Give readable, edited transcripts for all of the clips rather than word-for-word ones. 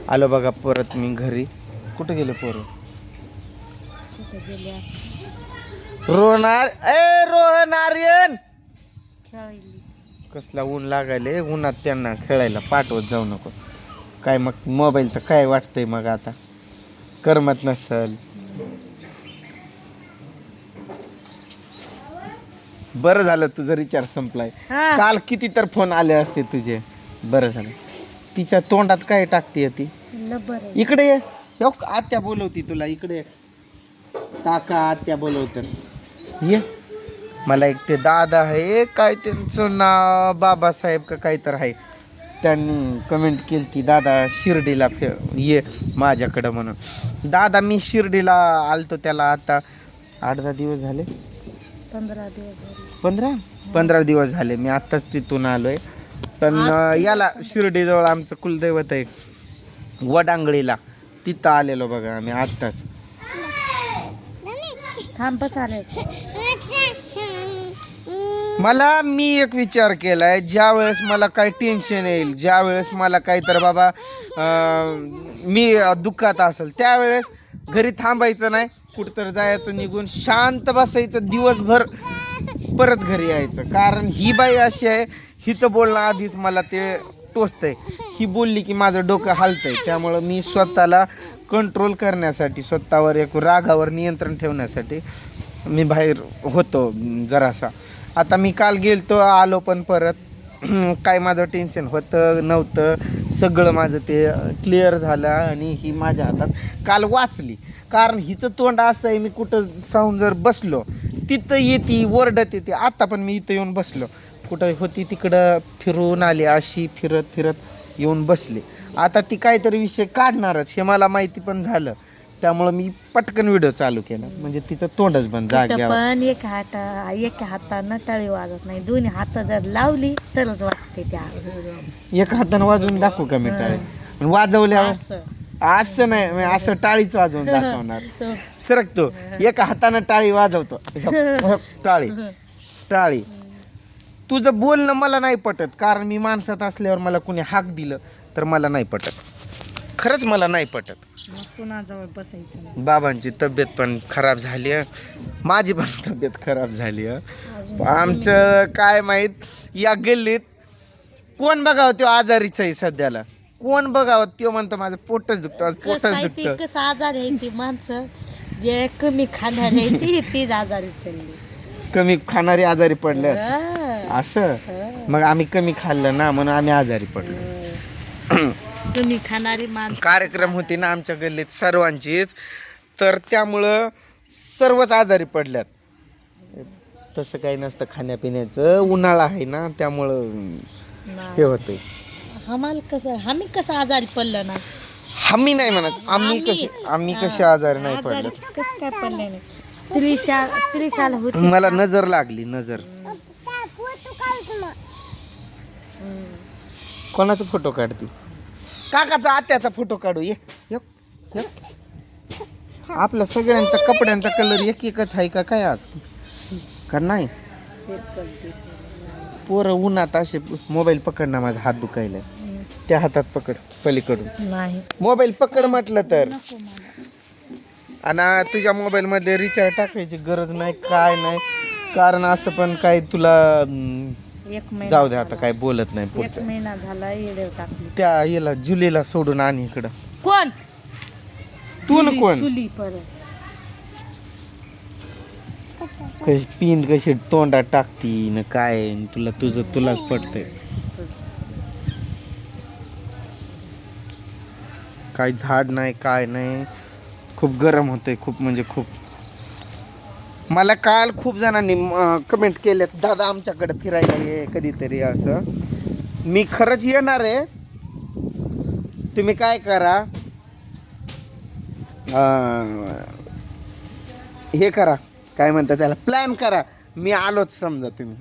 आलो बघा परत मी घरी. कुठे गेले पोरं? रोहन आर्यन कसला ऊन लागायले, उन्हात त्यांना खेळायला पाठवत जाऊ नको. काय मग मोबाईलचं काय वाटतंय मग आता? करमत नसल. बरं झालं तुझं रिचार्ज संपलाय. काल किती तर फोन आले असते तुझे. बरं झालं. तिच्या तोंडात काय टाकते ती? इकडे ये. आत्या बोलवती तुला. इकडे काका आत्या बोलवतात. ये. मला एक ते दादा आहे, काय त्यांचं नाव बाबासाहेब का काही तर आहे, त्यांनी कमेंट केली ती दादा शिर्डीला ये माझ्याकडं म्हणून. दादा मी शिर्डीला आलतो त्याला आता 8-10 दिवस झाले. 15 दिवस झाले. मी आत्ताच तिथून आलोय. पण याला शिर्डीजवळ आमचं कुलदैवत आहे वडांगळीला, तिथं आलेलो बघा आम्ही आत्ताच. मला मी एक विचार केलाय, ज्या वेळेस मला काही टेन्शन येईल, ज्या वेळेस मला काही तर बाबा मी दुःखात असेल, त्यावेळेस घरी थांबायचं नाही, कुठं जायचं निघून शांत बसायचं दिवसभर, परत घरी यायचं. कारण ही बाई अशी आहे, हिचं बोलणं आधीच मला ते टोचतंय. ही बोलली की माझं डोकं हलतंय. त्यामुळं मी स्वतःला कंट्रोल करण्यासाठी, स्वतःवर एक रागावर नियंत्रण ठेवण्यासाठी मी बाहेर होतो जरासा. आता मी काल गेलतो, आलो पण परत. काय माझं टेन्शन होतं नव्हतं, सगळं माझं ते क्लिअर झालं. आणि ही माझ्या हातात काल वाचली. कारण हिचं तोंड असं आहे, मी कुठं जाऊन जर बसलो तिथं येते, ओरडत येते. आता पण मी इथं येऊन बसलो, कुठं होती तिकडं फिरून आली, अशी फिरत फिरत येऊन बसली. आता ती काहीतरी विषय काढणारच हे मला माहिती पण झालं. त्यामुळं मी पटकन व्हिडिओ चालू केला, म्हणजे तिचं तोंडच बंद जाग्यावर. पण एक हातानं टाळी वाजत नाही, दोन्ही हात जर लावली तरच वाजते ते. असं एका हातानं वाजवून दाखवू का मी टाळी? वाजवल्यावर असं नाही, असं टाळीच वाजवून दाखवणार. सरकतो, एका हातानं टाळी वाजवतो. टाळी टाळी. तुझं बोलणं मला नाही पटत, कारण मी माणसात असल्यावर मला कुणी हाक दिलं तर मला नाही पटत. खरंच मला नाही पटत. कुणाजवळ बसायचं. बाबांची तब्येत पण खराब झाली आहे, माझी पण तब्येत खराब झाली आहे. आमचं काय माहीत, या गल्लीत कोण बघावं तो आजारीच आहे सध्याला. कोण बघावं तो म्हणतो माझं पोटच दुखतं, आज पोटच दुखतं. कसं आजार आहे ती माणसं जे कमी खाणार आहे तीच आजारी पडली. कमी खाणारी आजारी पडले असं. मग आम्ही कमी खाल्लं ना, म्हणून आम्ही आजारी पडलो. कमी खाणारी माणसं. कार्यक्रम होते ना आमच्या गल्लीत सर्वांचीच, तर त्यामुळं सर्वच आजारी पडल्यात. तसं काही नसतं खाण्यापिण्याचं, उन्हाळा आहे ना त्यामुळं हे होतंय. आम्ही कसं आजारी पडलं ना? आम्ही नाही म्हणत, आम्ही कसे आजारी नाही पडलो. कसं काय पडलं नाही? त्रिशाल होती. मला नजर लागली, नजर. कोणाचा फोटो काढते? काकाचा आत्याचा फोटो काढू. ये. आपल्या सगळ्यांच्या कपड्यांचा कलर एक एकच आहे का काय आज का नाही? पोरं उन्हात असे मोबाईल पकड ना, माझा हात दुखायला. त्या हातात पकड पलीकडून. नाही मोबाईल पकड म्हटलं तर. आणि तुझ्या मोबाईलमध्ये रिचार्ज टाकायची गरज नाही, काय नाही. कारण असं पण काय तुला जाऊ दे, आता काय बोलत नाही. पुढचा महिना झाला येडे टाकली. त्या याला जुलीला सोडून आणि इकडं कोण तू न कोण जुली परत कशी पिन कशी तोंडात टाकती न काय, तुलाच पटतंय. काय झाड नाही, काय नाही. खूप गरम होतंय, खूप म्हणजे खूप. मला काल खूप जणांनी कमेंट केलेत, दादा आमच्याकडे फिरायला ये कधीतरी असं. मी खरंच येणार आहे. तुम्ही काय करा, हे करा, काय म्हणतात त्याला, प्लॅन करा. मी आलोच समजा. तुम्ही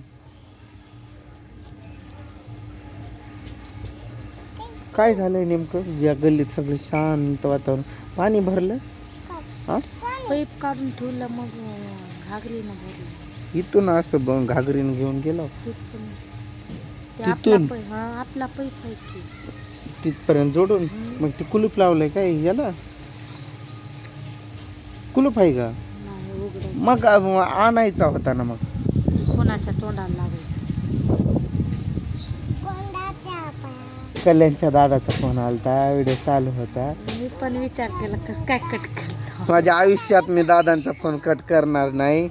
काय झालंय नेमकं या गल्लीत? सगळं शांत वातावरण. पाणी भरलं. हा, पाईप काढून ठेवलं, मग घागरीनं भरलं. इथून असं घागरीनं घेऊन गेलो तिथून आपला पाईप आहे की तिथपर्यंत जोडून मग ते कुलूप लावलंय काय याला कुलूप आहे का नाही उघडं मग आणायचा होता ना मग कोणाच्या तोंडाला लागायचं कल्याणच्या दादाचा फोन आलता व्हिडिओ चालू होता मी पण विचार केला कस काय कट करतो माझ्या आयुष्यात मी दादांचा फोन कट करणार नाही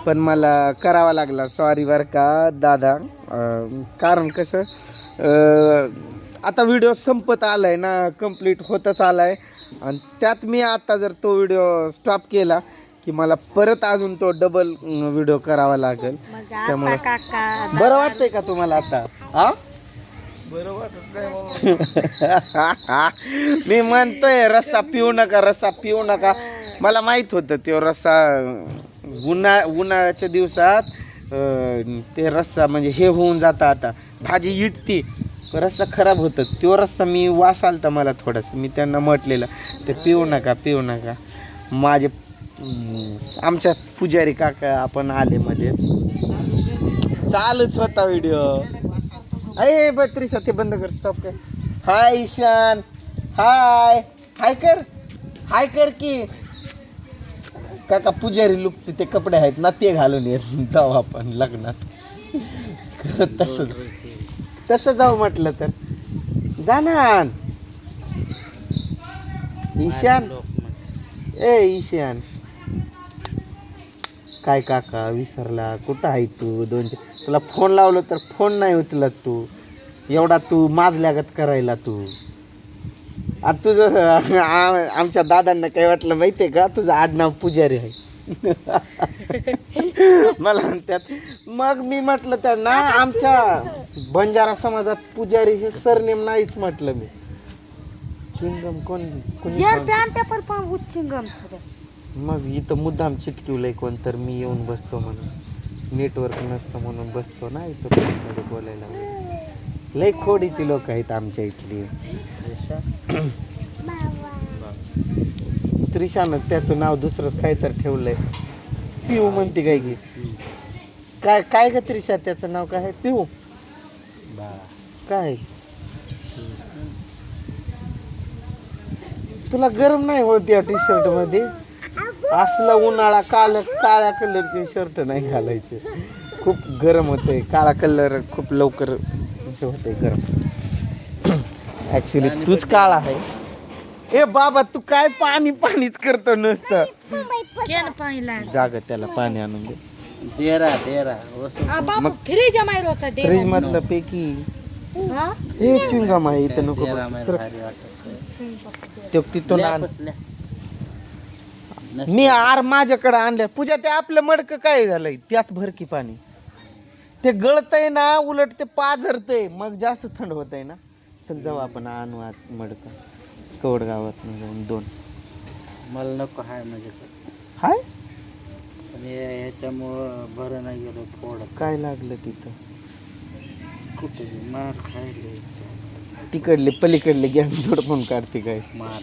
पण मला करावा लागला सॉरी बरं का दादा कारण कसं आता व्हिडिओ संपत आलाय ना कंप्लीट होतच आलाय आणि त्यात मी आता जर तो व्हिडिओ स्टॉप केला की मला परत अजून तो डबल व्हिडिओ करावा लागेल मग त्यामुळे आता काका बरं वाटतंय का तुम्हाला आता हा बरं वाटत मी म्हणतोय रस्सा पिऊ नका मला माहित होतं ते रस्सा उन्हाळ्याच्या दिवसात ते रस्सा म्हणजे हे होऊन जातं आता भाजी इटती रस्सा खराब होतं तो रस्सा मी वास आलता मला थोडंसं मी त्यांना म्हटलेलं ते पिऊ नका माझे आमच्या पुजारी काका आपण आले मध्येच चालूच होता व्हिडिओ अरे बत्रीस ते बंद कर स्टॉप कर हाय ईशान हाय कर की काका पुजारी लुकचे ते कपडे आहेत ना ते घालून येत जाऊ आपण लग्नात तसं जाऊ म्हटलं तर जाणार ईशान काय काका विसरला कुठं आहे तू तुला फोन लावलं तर फोन नाही उचलत तू एवढा तू माजल्यागत करायला तू आता तुझं आमच्या दादांना काय वाटलं माहितीये का तुझं आडनाव पुजारी आहे मला म्हणतात मग मी म्हटलं त्यांना आमच्या बंजारा समाजात पुजारी हे सरनेम नाहीच म्हटलं मी चिंगम कोणी मग इथं मुद्दाम चिटकिवलंय कोण तर मी येऊन बसतो म्हणून नेटवर्क नसतं म्हणून बसतो ना इथं फोनमध्ये बोलायला लय खोडीची लोक आहेत आमच्या इथली त्रिशानं त्याचं नाव दुसरंच काय तर ठेवलंय पिऊ म्हणते काय की काय ग त्रिशा त्याचं नाव काय आहे पिऊ काय तुला गरम नाही होत या टी शर्ट मध्ये असला उन्हाळा काळ्या कलरचे शर्ट नाही घालायचे खूप गरम होते काळा कलर खूप लवकर होते गरम ऍक्च्युली तूच काळा आहे ए बाबा तू काय पाणीच करतो नुसतं जाग त्याला पाणी आणून दे फ्रीज मधलं पैकी हे चिंगम आहे इथं नको तिथून आण मी माझ्याकडे आणलं पूजा ते आपलं मडकं काय झालंय त्यात भर की पाणी ते गळतय ना उलट ते पाझरतय मग जास्त थंड होतय ना चल जाऊ आपण आणू आत मडकं कवड गावात जाऊन 2 मला नको हाय म्हणजे हाय पण ह्याच्यामुळं बरं नाही गेलं फोड काय लागलं तिथं कुठे मार खायले तिकडले पलीकडले गॅम जोड पण काढते काय मार